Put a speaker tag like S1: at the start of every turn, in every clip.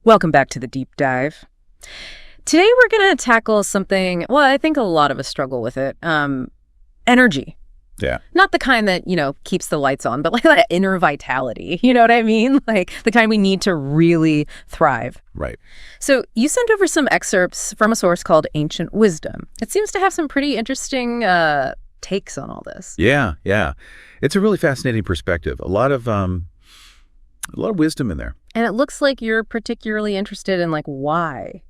S1: Welcome back to the deep dive. Today we're going to tackle something, well, I think a lot of us struggle with it. Energy.
S2: Yeah.
S1: Not the kind that, keeps the lights on, but like that inner vitality. You know what I mean? Like the kind we need to really thrive.
S2: Right.
S1: So you sent over some excerpts from a source called Ancient Wisdom. It seems to have some pretty interesting takes on all this.
S2: Yeah. It's a really fascinating perspective. A lot of wisdom in there.
S1: And it looks like you're particularly interested in why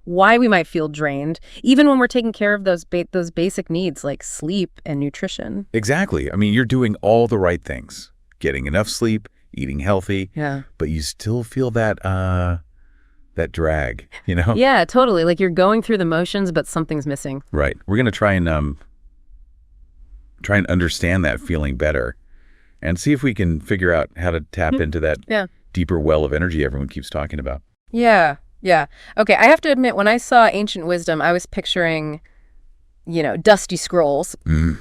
S1: we might feel drained, even when we're taking care of those basic needs like sleep and nutrition.
S2: Exactly. I mean, you're doing all the right things, getting enough sleep, eating healthy.
S1: Yeah.
S2: But you still feel that drag,
S1: Yeah, totally. Like you're going through the motions, but something's missing.
S2: Right. We're going to try and understand that feeling better and see if we can figure out how to tap into that deeper well of energy everyone keeps talking about.
S1: Yeah. Okay, I have to admit, when I saw Ancient Wisdom, I was picturing, dusty scrolls,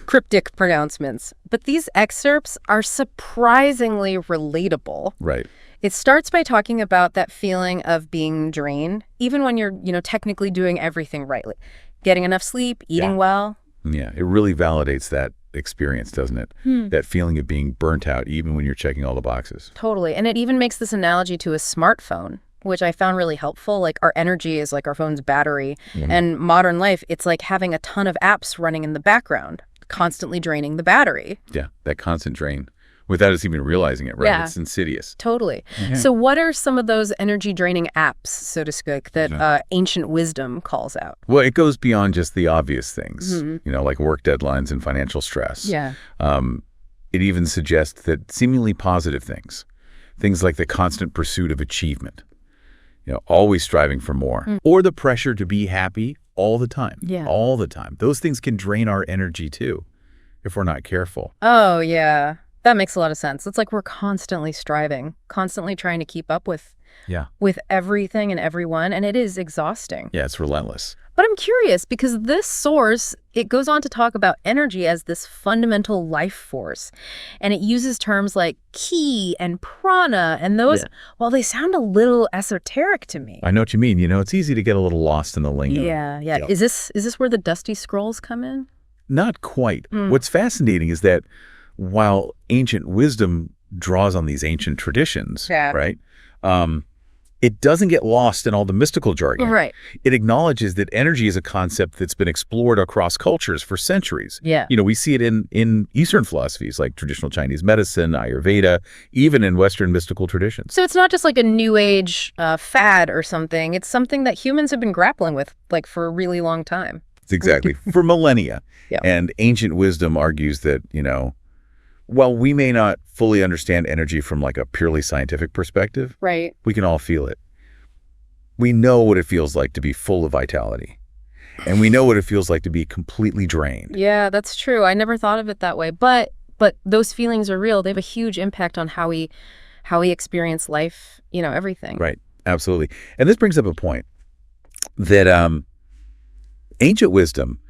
S1: cryptic pronouncements. But these excerpts are surprisingly relatable.
S2: Right.
S1: It starts by talking about that feeling of being drained, even when you're, technically doing everything right. Like getting enough sleep, eating well.
S2: Yeah, it really validates that experience, doesn't it? That feeling of being burnt out, even when you're checking all the boxes.
S1: Totally. And it even makes this analogy to a smartphone, which I found really helpful. Like our energy is like our phone's battery. And modern life, it's like having a ton of apps running in the background, constantly draining the battery.
S2: Yeah, that constant drain without us even realizing it, right?
S1: Yeah.
S2: It's insidious.
S1: Totally. So what are some of those energy draining apps, so to speak, that Ancient Wisdom calls out?
S2: Well, it goes beyond just the obvious things, like work deadlines and financial stress.
S1: Yeah.
S2: It even suggests that seemingly positive things like the constant pursuit of achievement, always striving for more, or the pressure to be happy all the time.
S1: Yeah.
S2: All the time. Those things can drain our energy too, if we're not careful.
S1: Oh, yeah. That makes a lot of sense. It's like we're constantly striving, constantly trying to keep up with everything and everyone, and it is exhausting.
S2: Yeah, it's relentless.
S1: But I'm curious because this source, it goes on to talk about energy as this fundamental life force. And it uses terms like ki and prana, and those, well, they sound a little esoteric to me.
S2: I know what you mean. It's easy to get a little lost in the lingo.
S1: Yeah. Is this where the dusty scrolls come in?
S2: Not quite. What's fascinating is that while Ancient Wisdom draws on these ancient traditions, right, it doesn't get lost in all the mystical jargon.
S1: Right.
S2: It acknowledges that energy is a concept that's been explored across cultures for centuries.
S1: Yeah.
S2: We see it in Eastern philosophies like traditional Chinese medicine, Ayurveda, even in Western mystical traditions.
S1: So it's not just like a new age fad or something. It's something that humans have been grappling with for a really long time.
S2: Exactly. For millennia.
S1: Yeah.
S2: And Ancient Wisdom argues that, while we may not fully understand energy from a purely scientific perspective,
S1: right,
S2: we can all feel it. We know what it feels like to be full of vitality. And we know what it feels like to be completely drained.
S1: Yeah, that's true. I never thought of it that way. But those feelings are real. They have a huge impact on how we experience life, everything.
S2: Right. Absolutely. And this brings up a point that Ancient Wisdom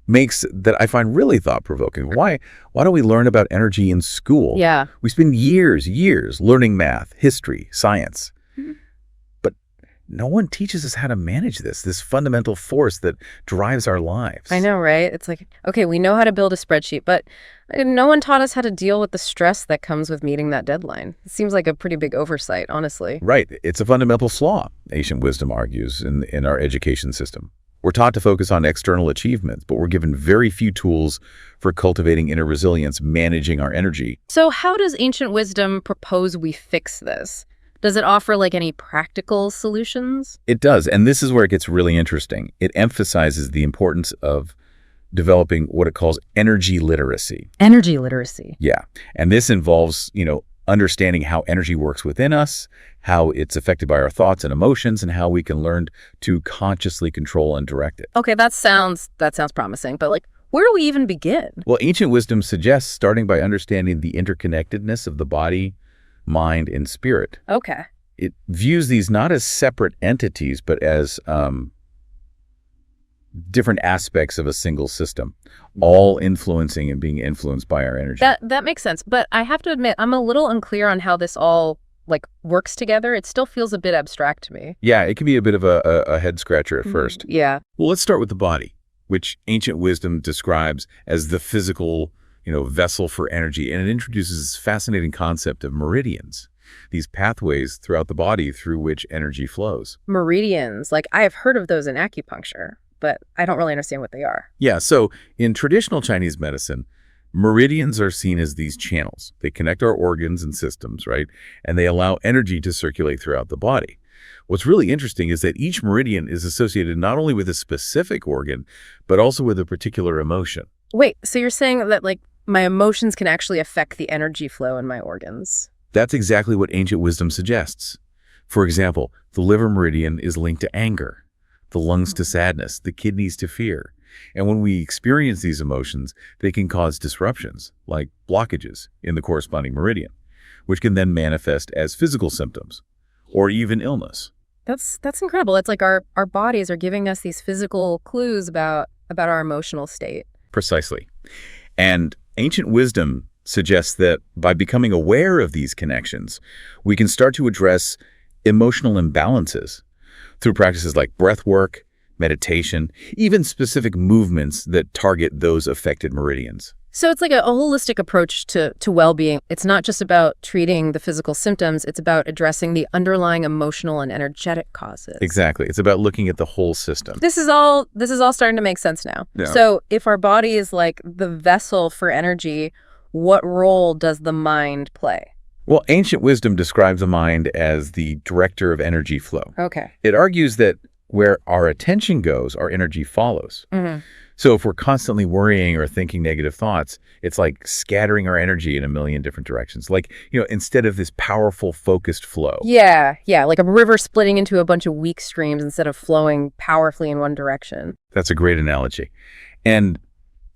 S2: makes that I find really thought-provoking. Why don't we learn about energy in school?
S1: Yeah.
S2: We spend years learning math, history, science. But no one teaches us how to manage this fundamental force that drives our lives.
S1: I know, right? It's like, okay, we know how to build a spreadsheet, but no one taught us how to deal with the stress that comes with meeting that deadline. It seems like a pretty big oversight, honestly.
S2: Right. It's a fundamental flaw, Ancient Wisdom argues, in our education system. We're taught to focus on external achievements, but we're given very few tools for cultivating inner resilience, managing our energy.
S1: So how does Ancient Wisdom propose we fix this? Does it offer any practical solutions?
S2: It does, and this is where it gets really interesting. It emphasizes the importance of developing what it calls energy literacy.
S1: Energy literacy.
S2: Yeah, and this involves, understanding how energy works within us, how it's affected by our thoughts and emotions, and how we can learn to consciously control and direct it.
S1: Okay, that sounds promising, but where do we even begin?
S2: Well, Ancient Wisdom suggests starting by understanding the interconnectedness of the body, mind, and spirit.
S1: Okay.
S2: It views these not as separate entities, but as different aspects of a single system, all influencing and being influenced by our energy.
S1: That makes sense. But I have to admit, I'm a little unclear on how this all like works together, it still feels a bit abstract to me.
S2: Yeah, it can be a bit of a head scratcher at first.
S1: Yeah.
S2: Well, let's start with the body, which ancient wisdom describes as the physical, vessel for energy. And it introduces this fascinating concept of meridians, these pathways throughout the body through which energy flows.
S1: Meridians, like I have heard of those in acupuncture, but I don't really understand what they are.
S2: Yeah, so in traditional Chinese medicine, meridians are seen as these channels. They connect our organs and systems, right? And they allow energy to circulate throughout the body. What's really interesting is that each meridian is associated not only with a specific organ, but also with a particular emotion.
S1: Wait, so you're saying that like my emotions can actually affect the energy flow in my organs?
S2: That's exactly what ancient wisdom suggests. For example, the liver meridian is linked to anger, the lungs to sadness, the kidneys to fear. And when we experience these emotions, they can cause disruptions, like blockages in the corresponding meridian, which can then manifest as physical symptoms or even illness.
S1: That's incredible. It's like our bodies are giving us these physical clues about our emotional state.
S2: Precisely. And ancient wisdom suggests that by becoming aware of these connections, we can start to address emotional imbalances through practices like breath work, meditation, even specific movements that target those affected meridians.
S1: So it's like a holistic approach to well-being. It's not just about treating the physical symptoms, it's about addressing the underlying emotional and energetic causes.
S2: Exactly. It's about looking at the whole system.
S1: This is all starting to make sense now.
S2: Yeah.
S1: So if our body is like the vessel for energy, what role does the mind play?
S2: Well, ancient wisdom describes the mind as the director of energy flow.
S1: Okay.
S2: It argues that where our attention goes, our energy follows.
S1: Mm-hmm.
S2: So if we're constantly worrying or thinking negative thoughts, it's like scattering our energy in a million different directions. Like, instead of this powerful, focused flow.
S1: Yeah, like a river splitting into a bunch of weak streams instead of flowing powerfully in one direction.
S2: That's a great analogy. And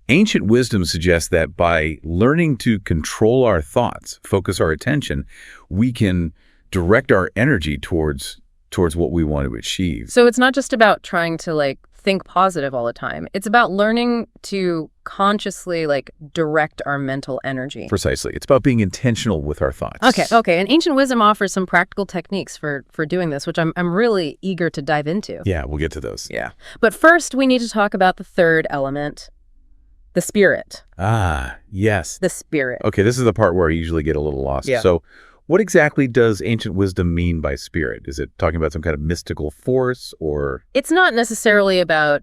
S2: ancient wisdom suggests that by learning to control our thoughts, focus our attention, we can direct our energy towards what we want to achieve.
S1: So it's not just about trying to like think positive all the time. It's about learning to consciously like direct our mental energy.
S2: Precisely. It's about being intentional with our thoughts.
S1: Okay. And ancient wisdom offers some practical techniques for doing this, which I'm really eager to dive into.
S2: Yeah, we'll get to those. Yeah.
S1: But first, we need to talk about the third element, the spirit.
S2: Ah, yes.
S1: The spirit.
S2: Okay, this is the part where I usually get a little lost.
S1: Yeah.
S2: So what exactly does ancient wisdom mean by spirit? Is it talking about some kind of mystical force or?
S1: It's not necessarily about,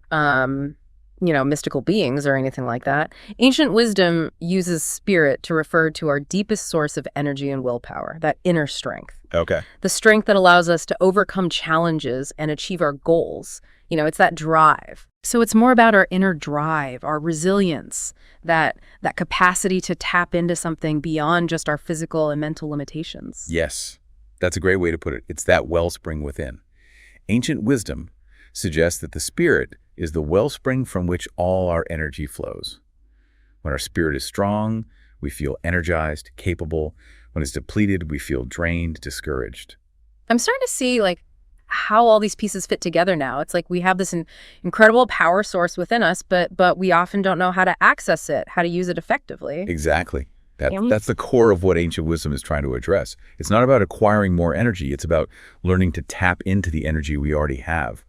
S1: mystical beings or anything like that. Ancient wisdom uses spirit to refer to our deepest source of energy and willpower, that inner strength.
S2: Okay.
S1: The strength that allows us to overcome challenges and achieve our goals. It's that drive. So it's more about our inner drive, our resilience, that capacity to tap into something beyond just our physical and mental limitations.
S2: Yes, that's a great way to put it. It's that wellspring within. Ancient wisdom suggests that the spirit is the wellspring from which all our energy flows. When our spirit is strong, we feel energized, capable. When it's depleted, we feel drained, discouraged.
S1: I'm starting to see how all these pieces fit together now. It's like we have this incredible power source within us, but we often don't know how to access it, how to use it effectively.
S2: Exactly. That's the core of what ancient wisdom is trying to address. It's not about acquiring more energy. It's about learning to tap into the energy we already have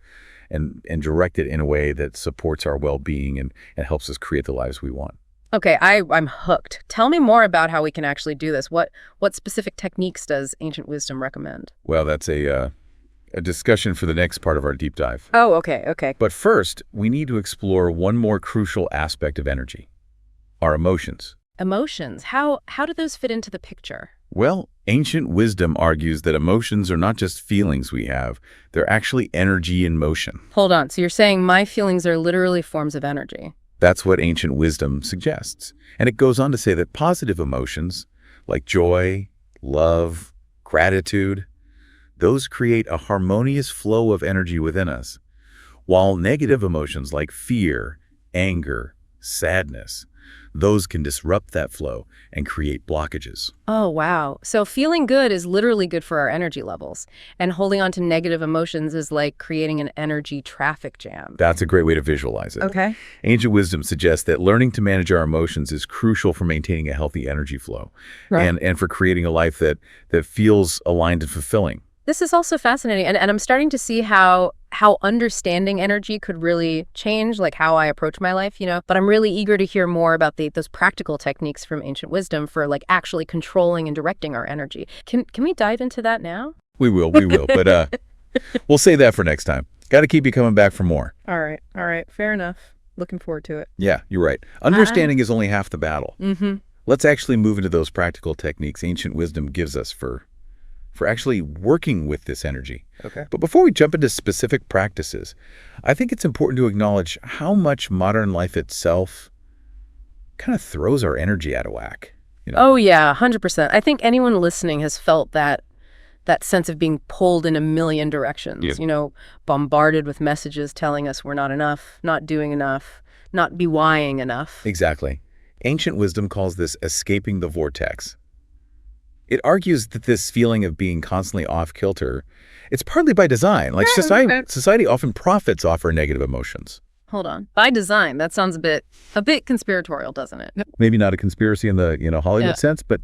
S2: and direct it in a way that supports our well-being and helps us create the lives we want.
S1: Okay, I'm hooked. Tell me more about how we can actually do this. What specific techniques does ancient wisdom recommend?
S2: Well, that's a discussion for the next part of our deep dive.
S1: Oh, okay.
S2: But first, we need to explore one more crucial aspect of energy, our emotions.
S1: Emotions. How do those fit into the picture?
S2: Well, ancient wisdom argues that emotions are not just feelings we have, they're actually energy in motion.
S1: Hold on, so you're saying my feelings are literally forms of energy?
S2: That's what ancient wisdom suggests. And it goes on to say that positive emotions, like joy, love, gratitude, those create a harmonious flow of energy within us, while negative emotions like fear, anger, sadness, those can disrupt that flow and create blockages.
S1: Oh, wow. So feeling good is literally good for our energy levels. And holding on to negative emotions is like creating an energy traffic jam.
S2: That's a great way to visualize it.
S1: Okay.
S2: Ancient wisdom suggests that learning to manage our emotions is crucial for maintaining a healthy energy flow,
S1: Right.
S2: and for creating a life that feels aligned and fulfilling.
S1: This is also fascinating. And I'm starting to see how understanding energy could really change, like how I approach my life, But I'm really eager to hear more about those practical techniques from ancient wisdom for like actually controlling and directing our energy. Can we dive into that now?
S2: We will, but we'll save that for next time. Got to keep you coming back for more.
S1: All right. Fair enough. Looking forward to it.
S2: Yeah, you're right. Understanding is only half the battle. Let's actually move into those practical techniques ancient wisdom gives us for actually working with this energy.
S1: Okay.
S2: But before we jump into specific practices, I think it's important to acknowledge how much modern life itself kind of throws our energy out of whack.
S1: Oh, yeah, 100%. I think anyone listening has felt that sense of being pulled in a million directions, bombarded with messages telling us we're not enough, not doing enough, not BYing enough.
S2: Exactly. Ancient wisdom calls this escaping the vortex. It argues that this feeling of being constantly off-kilter, it's partly by design. Like society often profits off our negative emotions.
S1: Hold on. By design, that sounds a bit conspiratorial, doesn't it?
S2: Maybe not a conspiracy in the Hollywood sense, but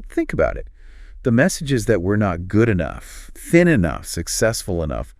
S2: think about it. The messages that we're not good enough, thin enough, successful enough,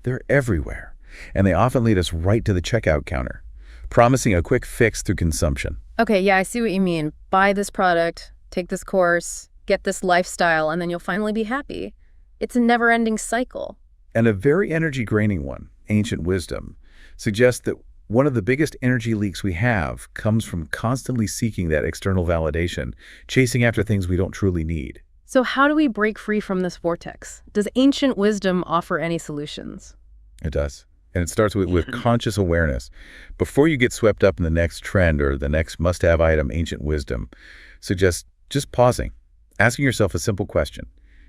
S2: they're everywhere. And they often lead us right to the checkout counter, promising a quick fix through consumption.
S1: Okay, yeah, I see what you mean. Buy this product, take this course, get this lifestyle, and then you'll finally be happy. It's a never-ending cycle.
S2: And a very energy-draining one, ancient wisdom, suggests that one of the biggest energy leaks we have comes from constantly seeking that external validation, chasing after things we don't truly need.
S1: So how do we break free from this vortex? Does ancient wisdom offer any solutions?
S2: It does. And it starts with conscious awareness. Before you get swept up in the next trend or the next must-have item, ancient wisdom suggests just pausing, asking yourself a simple question.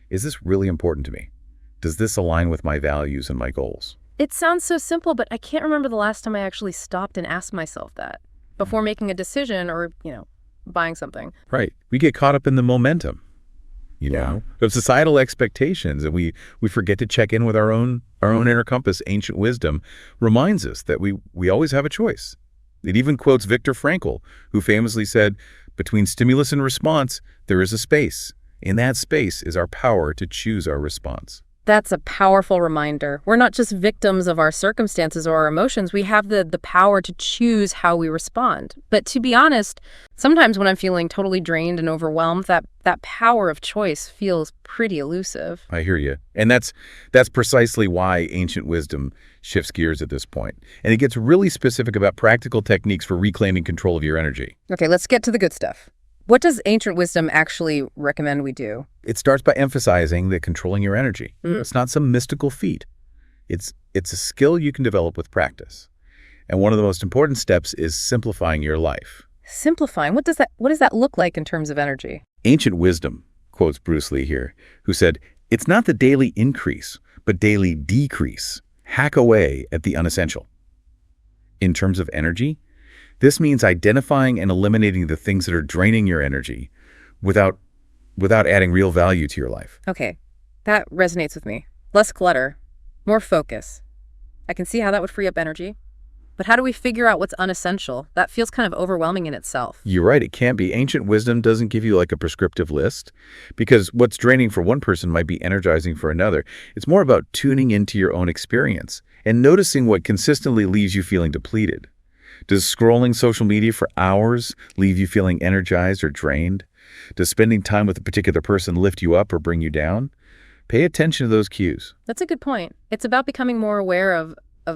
S2: Is this really important to me? Does this align with my values and my goals?
S1: It sounds so simple, but I can't remember the last time I actually stopped and asked myself that before making a decision or, buying something.
S2: Right. We get caught up in the momentum, of societal expectations, and we forget to check in with our own inner compass. Ancient wisdom reminds us that we always have a choice. It even quotes Viktor Frankl, who famously said, "Between stimulus and response, there is a space. In that space is our power to choose our response."
S1: That's a powerful reminder. We're not just victims of our circumstances or our emotions. We have the power to choose how we respond. But to be honest, sometimes when I'm feeling totally drained and overwhelmed, that power of choice feels pretty elusive.
S2: I hear you. And that's precisely why ancient wisdom shifts gears at this point. And it gets really specific about practical techniques for reclaiming control of your energy.
S1: Okay, let's get to the good stuff. What does ancient wisdom actually recommend we do?
S2: It starts by emphasizing that controlling your energy. It's not some mystical feat. It's a skill you can develop with practice. And one of the most important steps is simplifying your life.
S1: Simplifying? What does that look like in terms of energy?
S2: Ancient wisdom, quotes Bruce Lee here, who said, "It's not the daily increase, but daily decrease. Hack away at the unessential." In terms of energy, this means identifying and eliminating the things that are draining your energy without adding real value to your life.
S1: Okay, that resonates with me. Less clutter, more focus. I can see how that would free up energy. But how do we figure out what's unessential? That feels kind of overwhelming in itself.
S2: You're right, it can be. Ancient wisdom doesn't give you like a prescriptive list, because what's draining for one person might be energizing for another. It's more about tuning into your own experience and noticing what consistently leaves you feeling depleted. Does scrolling social media for hours leave you feeling energized or drained? Does spending time with a particular person lift you up or bring you down? Pay attention to those cues.
S1: That's a good point. It's about becoming more aware of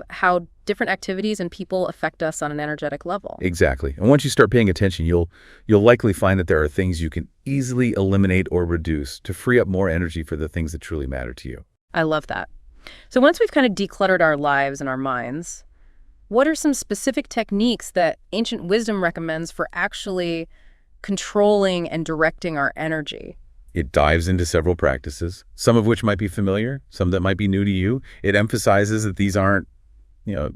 S1: how different activities and people affect us on an energetic level.
S2: Exactly. And once you start paying attention, you'll likely find that there are things you can easily eliminate or reduce to free up more energy for the things that truly matter to you.
S1: I love that. So once we've kind of decluttered our lives and our minds, what are some specific techniques that ancient wisdom recommends for actually controlling and directing our energy?
S2: It dives into several practices, some of which might be familiar, some that might be new to you. It emphasizes that these aren't,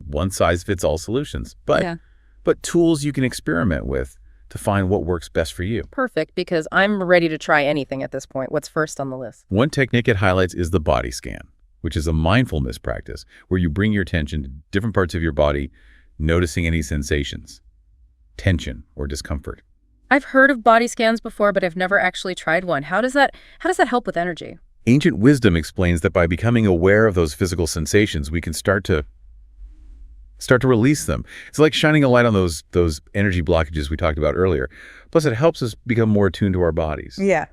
S2: one-size-fits-all solutions. But but tools you can experiment with to find what works best for you.
S1: Perfect, because I'm ready to try anything at this point. What's first on the list?
S2: One technique it highlights is the body scan, which is a mindfulness practice where you bring your attention to different parts of your body, noticing any sensations, tension, or discomfort.
S1: I've heard of body scans before, but I've never actually tried one. How does that help with energy?
S2: Ancient wisdom explains that by becoming aware of those physical sensations, we can start to release them. It's like shining a light on those energy blockages we talked about earlier. Plus, it helps us become more attuned to our bodies.
S1: Yeah.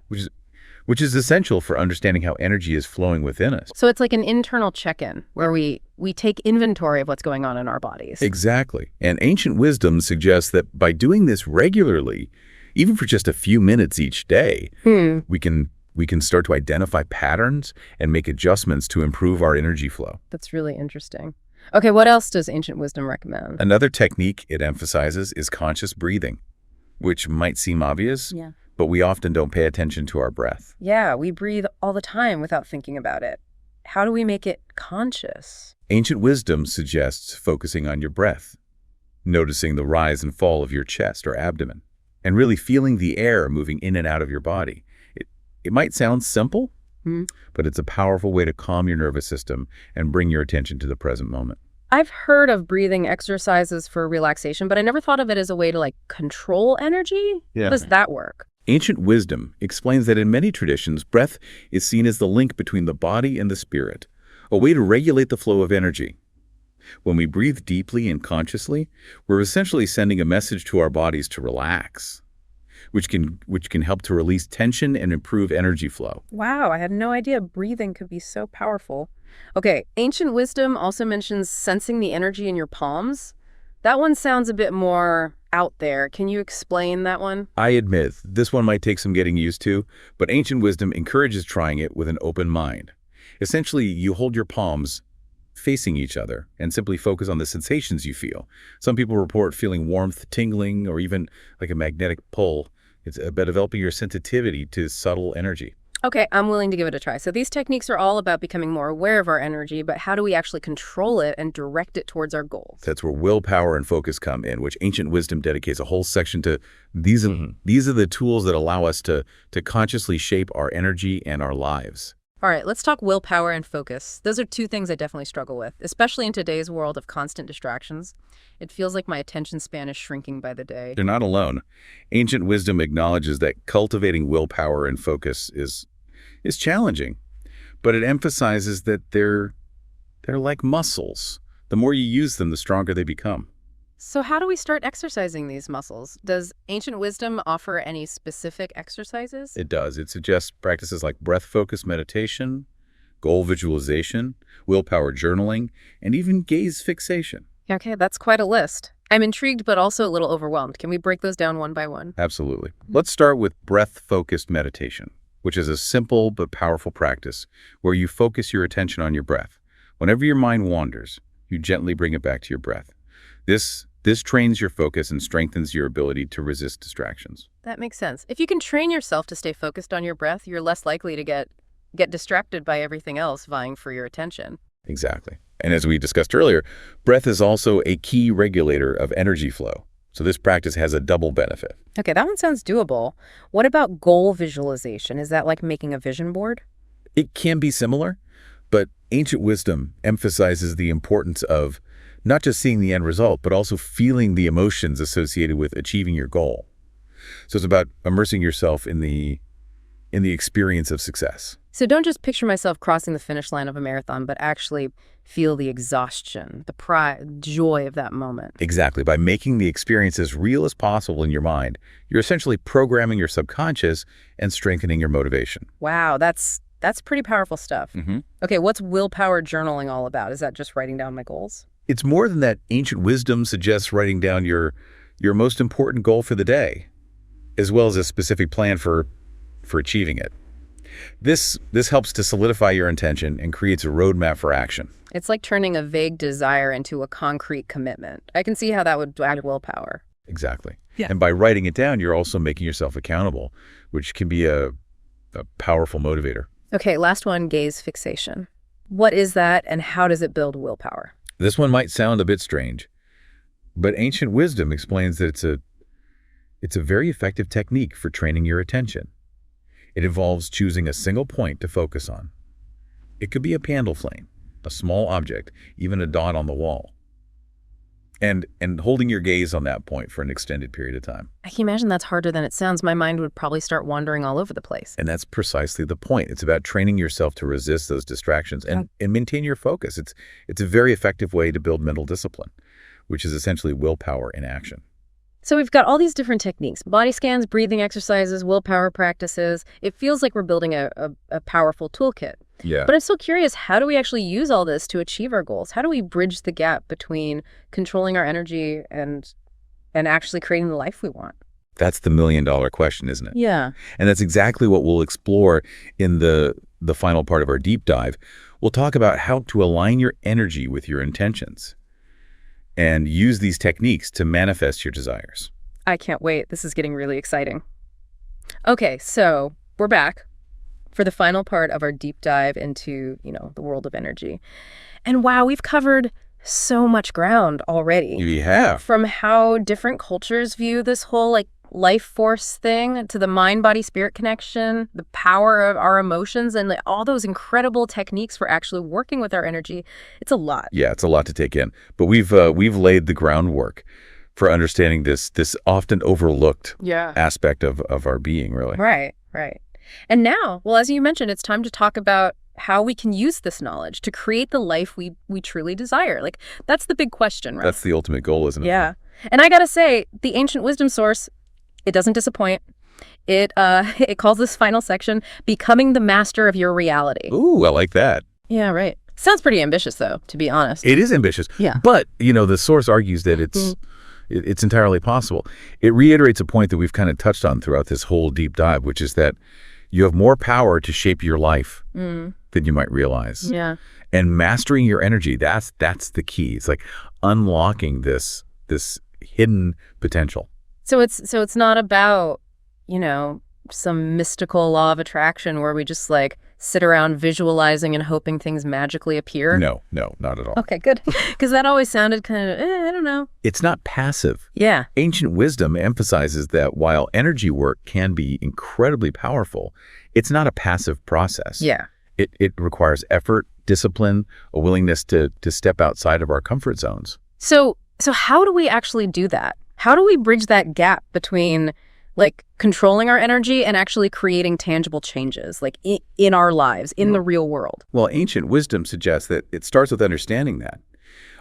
S2: Which is essential for understanding how energy is flowing within us.
S1: So it's like an internal check-in where we take inventory of what's going on in our bodies.
S2: Exactly. And ancient wisdom suggests that by doing this regularly, even for just a few minutes each day, we can start to identify patterns and make adjustments to improve our energy flow.
S1: That's really interesting. Okay, what else does ancient wisdom recommend?
S2: Another technique it emphasizes is conscious breathing, which might seem obvious, but we often don't pay attention to our breath.
S1: Yeah, we breathe all the time without thinking about it. How do we make it conscious?
S2: Ancient wisdom suggests focusing on your breath, noticing the rise and fall of your chest or abdomen, and really feeling the air moving in and out of your body. It might sound simple, but it's a powerful way to calm your nervous system and bring your attention to the present moment.
S1: I've heard of breathing exercises for relaxation, but I never thought of it as a way to control energy.
S2: Yeah.
S1: How does that work?
S2: Ancient wisdom explains that in many traditions, breath is seen as the link between the body and the spirit, a way to regulate the flow of energy. When we breathe deeply and consciously, we're essentially sending a message to our bodies to relax, which can help to release tension and improve energy flow.
S1: Wow, I had no idea breathing could be so powerful. Okay, ancient wisdom also mentions sensing the energy in your palms. That one sounds a bit more out there. Can you explain that one?
S2: I admit, this one might take some getting used to, but ancient wisdom encourages trying it with an open mind. Essentially, you hold your palms facing each other and simply focus on the sensations you feel. Some people report feeling warmth, tingling, or even like a magnetic pull. It's about developing your sensitivity to subtle energy.
S1: Okay, I'm willing to give it a try. So these techniques are all about becoming more aware of our energy, but how do we actually control it and direct it towards our goals?
S2: That's where willpower and focus come in, which ancient wisdom dedicates a whole section to. These are the tools that allow us to consciously shape our energy and our lives.
S1: All right, let's talk willpower and focus. Those are two things I definitely struggle with, especially in today's world of constant distractions. It feels like my attention span is shrinking by the day.
S2: You're not alone. Ancient wisdom acknowledges that cultivating willpower and focus is challenging, but it emphasizes that they're like muscles. The more you use them, the stronger they become.
S1: So how do we start exercising these muscles? Does ancient wisdom offer any specific exercises?
S2: It does. It suggests practices like breath-focused meditation, goal visualization, willpower journaling, and even gaze fixation.
S1: Okay, that's quite a list. I'm intrigued, but also a little overwhelmed. Can we break those down one by one?
S2: Absolutely. Let's start with breath-focused meditation, which is a simple but powerful practice where you focus your attention on your breath. Whenever your mind wanders, you gently bring it back to your breath. This trains your focus and strengthens your ability to resist distractions.
S1: That makes sense. If you can train yourself to stay focused on your breath, you're less likely to get distracted by everything else vying for your attention.
S2: Exactly. And as we discussed earlier, breath is also a key regulator of energy flow. So this practice has a double benefit.
S1: Okay, that one sounds doable. What about goal visualization? Is that like making a vision board?
S2: It can be similar, but ancient wisdom emphasizes the importance of not just seeing the end result, but also feeling the emotions associated with achieving your goal. So it's about immersing yourself in the experience of success.
S1: So don't just picture myself crossing the finish line of a marathon, but actually feel the exhaustion, the pride, joy of that moment.
S2: Exactly. By making the experience as real as possible in your mind, you're essentially programming your subconscious and strengthening your motivation.
S1: Wow, that's pretty powerful stuff. Okay, what's willpower journaling all about? Is that just writing down my goals?
S2: It's more than that. Ancient wisdom suggests writing down your most important goal for the day, as well as a specific plan for achieving it. This helps to solidify your intention and creates a roadmap for action.
S1: It's like turning a vague desire into a concrete commitment. I can see how that would add willpower.
S2: Exactly.
S1: Yeah.
S2: And by writing it down, you're also making yourself accountable, which can be a powerful motivator.
S1: Okay, last one, gaze fixation. What is that and how does it build willpower?
S2: This one might sound a bit strange, But ancient wisdom explains that it's a very effective technique for training your attention. It involves choosing a single point to focus on. It could be a candle flame, a small object, even a dot on the wall. And holding your gaze on that point for an extended period of time.
S1: I can imagine that's harder than it sounds. My mind would probably start wandering all over the place.
S2: And that's precisely the point. It's about training yourself to resist those distractions and maintain your focus. It's a very effective way to build mental discipline, which is essentially willpower in action.
S1: So we've got all these different techniques: body scans, breathing exercises, willpower practices. It feels like we're building a powerful toolkit.
S2: Yeah.
S1: But I'm still curious, how do we actually use all this to achieve our goals? How do we bridge the gap between controlling our energy and actually creating the life we want?
S2: That's the million-dollar question, isn't it?
S1: Yeah.
S2: And that's exactly what we'll explore in the final part of our deep dive. We'll talk about how to align your energy with your intentions and use these techniques to manifest your desires.
S1: I can't wait. This is getting really exciting. Okay, so we're back for the final part of our deep dive into, the world of energy. And wow, we've covered so much ground already.
S2: You have.
S1: From how different cultures view this whole life force thing, to the mind, body, spirit connection, the power of our emotions, and all those incredible techniques for actually working with our energy. It's a lot.
S2: Yeah, it's a lot to take in. But we've laid the groundwork for understanding this often overlooked aspect of our being, really.
S1: Right. And now, well, as you mentioned, it's time to talk about how we can use this knowledge to create the life we truly desire. That's the big question, right?
S2: That's the ultimate goal, isn't it?
S1: Yeah. And I gotta say, the ancient wisdom source, it doesn't disappoint. It calls this final section "Becoming the Master of Your Reality."
S2: Ooh, I like that.
S1: Yeah, right. Sounds pretty ambitious, though, to be honest.
S2: It is ambitious.
S1: Yeah.
S2: But, the source argues that it's entirely possible. It reiterates a point that we've kind of touched on throughout this whole deep dive, which is that you have more power to shape your life than you might realize.
S1: Yeah.
S2: And mastering your energy, that's the key. It's like unlocking this hidden potential.
S1: So it's not about, some mystical law of attraction where we just sit around visualizing and hoping things magically appear?
S2: No, not at all.
S1: Okay, good. Because that always sounded kind of, I don't know.
S2: It's not passive.
S1: Yeah.
S2: Ancient wisdom emphasizes that while energy work can be incredibly powerful, it's not a passive process.
S1: Yeah.
S2: It requires effort, discipline, a willingness to step outside of our comfort zones.
S1: So how do we actually do that? How do we bridge that gap between controlling our energy and actually creating tangible changes, in our lives, in the real world?
S2: Well, ancient wisdom suggests that it starts with understanding that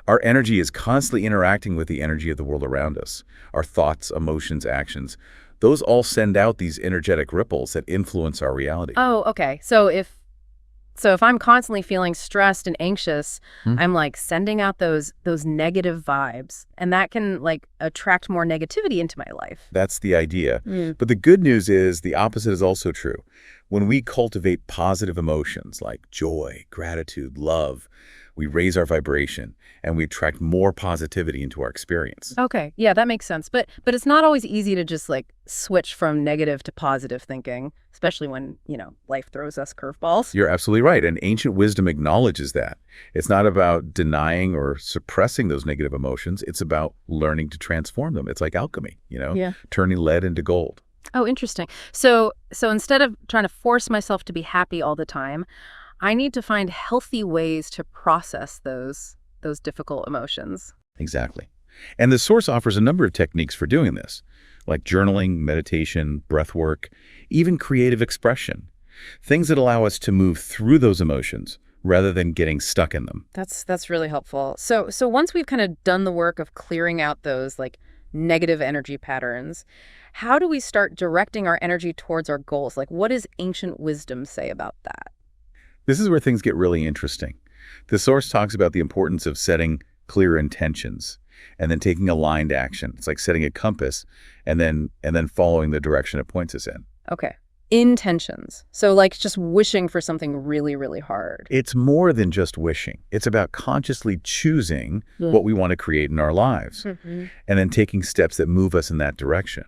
S2: our energy is constantly interacting with the energy of the world around us. Our thoughts, emotions, actions, those all send out these energetic ripples that influence our reality.
S1: Oh, okay. So if I'm constantly feeling stressed and anxious, I'm sending out those negative vibes, and that can attract more negativity into my life.
S2: That's the idea. But the good news is the opposite is also true. When we cultivate positive emotions like joy, gratitude, love, we raise our vibration and we attract more positivity into our experience.
S1: Okay. Yeah, that makes sense. But it's not always easy to just switch from negative to positive thinking, especially when, life throws us curveballs.
S2: You're absolutely right. And ancient wisdom acknowledges that. It's not about denying or suppressing those negative emotions. It's about learning to transform them. It's like alchemy, turning lead into gold.
S1: Oh, interesting. So instead of trying to force myself to be happy all the time, I need to find healthy ways to process those difficult emotions.
S2: Exactly. And the source offers a number of techniques for doing this, like journaling, meditation, breath work, even creative expression, things that allow us to move through those emotions rather than getting stuck in them.
S1: That's really helpful. So once we've kind of done the work of clearing out those negative energy patterns, how do we start directing our energy towards our goals? What does ancient wisdom say about that?
S2: This is where things get really interesting. The source talks about the importance of setting clear intentions and then taking aligned action. It's like setting a compass and then following the direction it points us in.
S1: Okay. Intentions. So just wishing for something really, really hard.
S2: It's more than just wishing. It's about consciously choosing what we want to create in our lives and then taking steps that move us in that direction.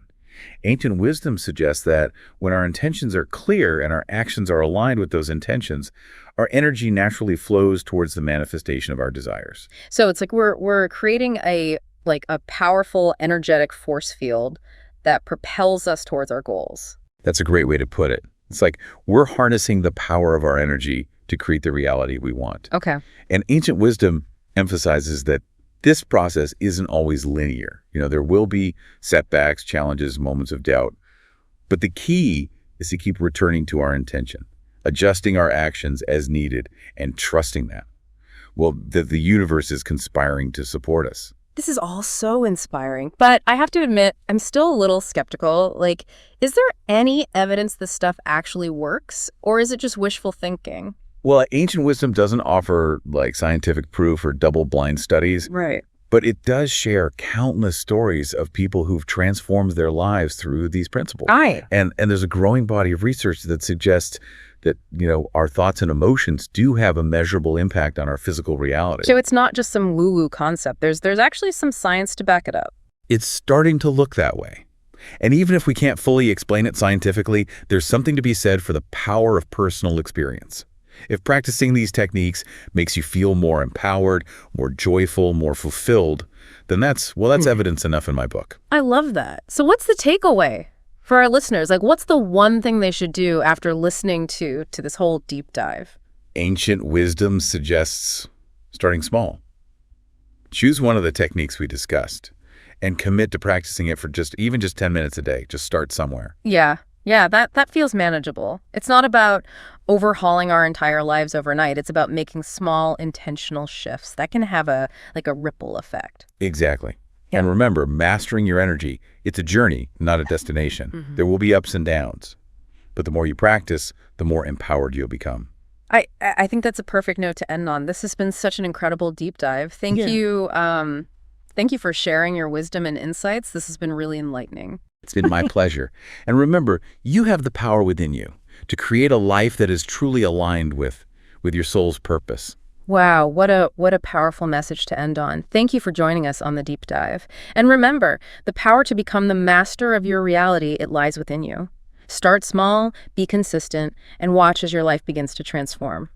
S2: Ancient wisdom suggests that when our intentions are clear and our actions are aligned with those intentions, our energy naturally flows towards the manifestation of our desires.
S1: So it's we're creating a like a powerful, energetic force field that propels us towards our goals.
S2: That's a great way to put it. It's like we're harnessing the power of our energy to create the reality we want.
S1: Okay.
S2: And ancient wisdom emphasizes that this process isn't always linear. There will be setbacks, challenges, moments of doubt. But the key is to keep returning to our intention, adjusting our actions as needed, and trusting that the universe is conspiring to support us.
S1: This is all so inspiring, but I have to admit, I'm still a little skeptical. Like, is there any evidence this stuff actually works, or is it just wishful thinking?
S2: Well, ancient wisdom doesn't offer scientific proof or double-blind studies.
S1: Right.
S2: But it does share countless stories of people who've transformed their lives through these principles.
S1: Aye.
S2: And there's a growing body of research that suggests that, our thoughts and emotions do have a measurable impact on our physical reality.
S1: So it's not just some woo-woo concept. There's actually some science to back it up.
S2: It's starting to look that way. And even if we can't fully explain it scientifically, there's something to be said for the power of personal experience. If practicing these techniques makes you feel more empowered, more joyful, more fulfilled, then that's evidence enough in my book.
S1: I love that. So what's the takeaway for our listeners? What's the one thing they should do after listening to this whole deep dive?
S2: Ancient wisdom suggests starting small. Choose one of the techniques we discussed and commit to practicing it for even just 10 minutes a day. Just start somewhere.
S1: Yeah, that feels manageable. It's not about overhauling our entire lives overnight. It's about making small, intentional shifts that can have a ripple effect.
S2: Exactly.
S1: Yeah.
S2: And remember, mastering your energy, it's a journey, not a destination.
S1: Mm-hmm.
S2: There will be ups and downs. But the more you practice, the more empowered you'll become.
S1: I think that's a perfect note to end on. This has been such an incredible deep dive. Thank you. Thank you for sharing your wisdom and insights. This has been really enlightening.
S2: It's been my pleasure. And remember, you have the power within you to create a life that is truly aligned with your soul's purpose.
S1: Wow, what a powerful message to end on. Thank you for joining us on the deep dive. And remember, the power to become the master of your reality, it lies within you. Start small, be consistent, and watch as your life begins to transform.